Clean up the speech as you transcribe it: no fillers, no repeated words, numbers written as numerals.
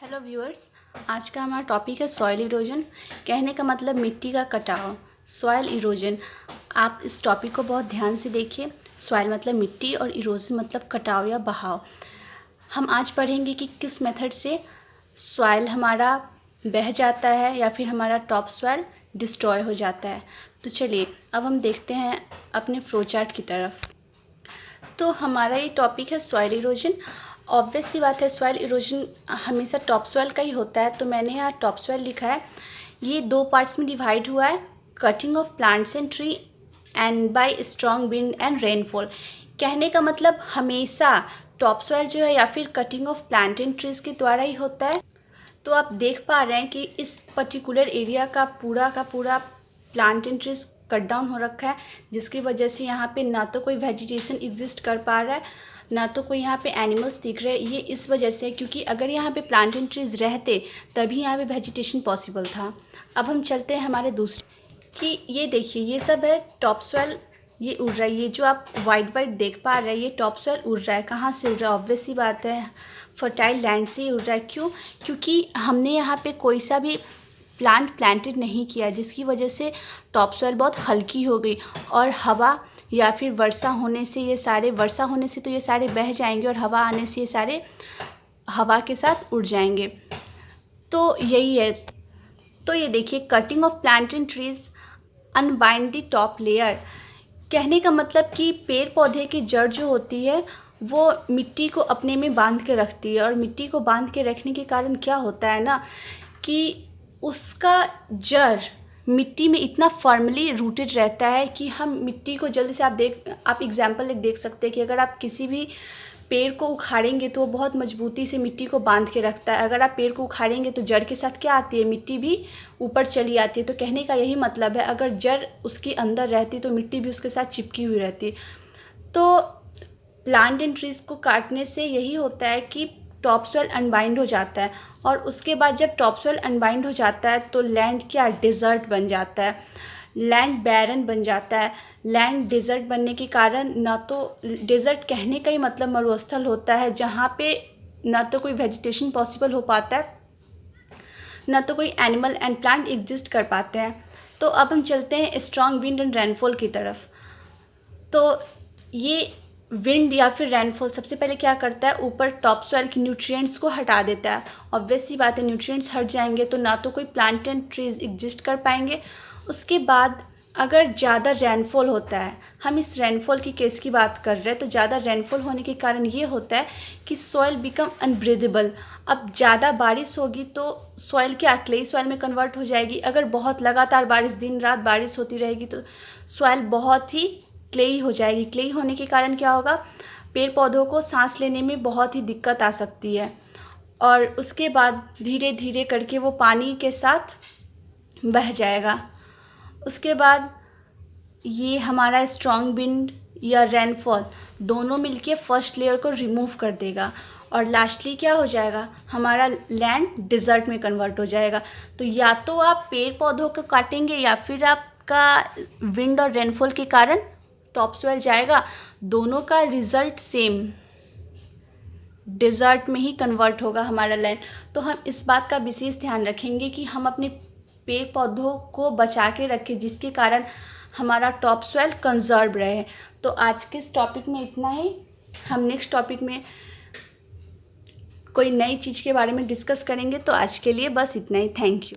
Hello viewers, आज का हमारा टॉपिक है सॉइल इरोजन। कहने का मतलब मिट्टी का कटाव, सॉइल इरोजन। आप इस टॉपिक को बहुत ध्यान से देखिए। सॉइल मतलब मिट्टी और इरोजन मतलब कटाव या बहाव। हम आज पढ़ेंगे कि किस मेथड से सॉइल हमारा बह जाता है या फिर हमारा टॉप सॉइल डिस्ट्रॉय हो जाता है। तो चलिए अब हम देखते हैं अपने फ्लो चार्ट की तरफ। तो हमारा ये टॉपिक है सॉइल इरोजन। ऑब्वियस सी बात है, सॉइल इरोजन हमेशा टॉप सॉइल का ही होता है, तो मैंने यहाँ टॉप सॉइल लिखा है। ये दो पार्ट्स में डिवाइड हुआ है, cutting of plants and tree and bye strong wind and rainfall. कहने का मतलब हमेशा टॉप सॉइल जो है या फिर cutting of plant and trees के द्वारा ही होता है। तो आप देख पा रहे हैं कि इस पर्टिकुलर एरिया का पूरा plant and trees cut down हो रखा है, जिसकी वजह से यहाँ पे ना तो कोई वेजिटेशन एग्जिस्ट कर पा रहा है, ना तो कोई यहाँ पे एनिमल्स दिख रहे हैं। ये इस वजह से है क्योंकि अगर यहाँ पे प्लांट एंड ट्रीज रहते तभी यहाँ पे वेजिटेशन पॉसिबल था। अब हम चलते हैं हमारे दूसरे कि ये देखिए, ये सब है टॉप सॉइल, ये उड़ रहा है। ये जो आप वाइट देख पा रहे हैं, ये टॉप सॉइल उड़ रहा है। कहाँ से उड़ रहा है? ऑब्वियस सी बात है, फर्टाइल लैंड से ही उड़ रहा है। क्यों? क्योंकि हमने यहाँ पे कोई सा भी प्लांटेड नहीं किया, जिसकी वजह से टॉप सॉइल बहुत हल्की हो गई और हवा या फिर वर्षा होने से तो ये सारे बह जाएंगे और हवा आने से ये सारे हवा के साथ उड़ जाएंगे। तो यही है। तो ये देखिए, cutting of plant and trees unbind the top layer. कहने का मतलब कि पेड़ पौधे की जड़ जो होती है वो मिट्टी को अपने में बांध के रखती है, और मिट्टी को बांध के रखने के कारण क्या होता है ना कि उसका जड़ मिट्टी में इतना फर्मली रूटेड रहता है कि हम मिट्टी को जल्दी से आप एग्जाम्पल एक देख सकते हैं कि अगर आप किसी भी पेड़ को उखाड़ेंगे तो वो बहुत मजबूती से मिट्टी को बांध के रखता है। अगर आप पेड़ को उखाड़ेंगे तो जड़ के साथ क्या आती है? मिट्टी भी ऊपर चली आती है। तो कहने का यही मतलब है, अगर जड़ उसके अंदर रहती तो मिट्टी भी उसके साथ चिपकी हुई रहती। तो प्लांट एंड ट्रीज को काटने से यही होता है कि टॉप सॉइल अनबाइंड हो जाता है, और उसके बाद जब टॉप सॉइल अनबाइंड हो जाता है तो लैंड क्या? डिज़र्ट बन जाता है, लैंड बैरन बन जाता है। लैंड डिज़र्ट बनने के कारण, ना तो डिज़र्ट कहने का ही मतलब मरुस्थल होता है, जहाँ पे ना तो कोई वेजिटेशन पॉसिबल हो पाता है, ना तो कोई एनिमल एंड प्लांट एग्जिस्ट कर पाते हैं। तो अब हम चलते हैं स्ट्रॉन्ग विंड एंड रेनफॉल की तरफ। तो ये विंड या फिर रेनफॉल सबसे पहले क्या करता है? ऊपर टॉप सॉइल के न्यूट्रिएंट्स को हटा देता है। ऑब्वियस सी बात है, न्यूट्रिएंट्स हट जाएंगे तो ना तो कोई प्लांट एंड ट्रीज एग्जिस्ट कर पाएंगे। उसके बाद अगर ज़्यादा रेनफॉल होता है, हम इस रेनफॉल की केस की बात कर रहे हैं, तो ज़्यादा रेनफॉल होने के कारण ये होता है कि सॉइल बिकम अनब्रीदेबल। अब ज़्यादा बारिश होगी तो सॉइल क्या? क्लेई सॉइल में कन्वर्ट हो जाएगी। अगर बहुत लगातार बारिश, दिन रात बारिश होती रहेगी तो सॉइल बहुत ही क्लेई हो जाएगी। क्लेई होने के कारण क्या होगा? पेड़ पौधों को सांस लेने में बहुत ही दिक्कत आ सकती है, और उसके बाद धीरे धीरे करके वो पानी के साथ बह जाएगा। उसके बाद ये हमारा स्ट्रॉन्ग विंड या रेनफॉल दोनों मिलके फर्स्ट लेयर को रिमूव कर देगा, और लास्टली क्या हो जाएगा? हमारा लैंड डिज़र्ट में कन्वर्ट हो जाएगा। तो या तो आप पेड़ पौधों को काटेंगे या फिर आपका विंड और रेनफॉल के कारण टॉप सॉइल जाएगा। दोनों का रिजल्ट सेम, डिज़र्ट में ही कन्वर्ट होगा हमारा लैंड। तो हम इस बात का विशेष ध्यान रखेंगे कि हम अपने पेड़ पौधों को बचा के रखें, जिसके कारण हमारा टॉप सॉइल कंजर्व रहे। तो आज के इस टॉपिक में इतना ही। हम नेक्स्ट टॉपिक में कोई नई चीज़ के बारे में डिस्कस करेंगे। तो आज के लिए बस इतना ही। Thank you.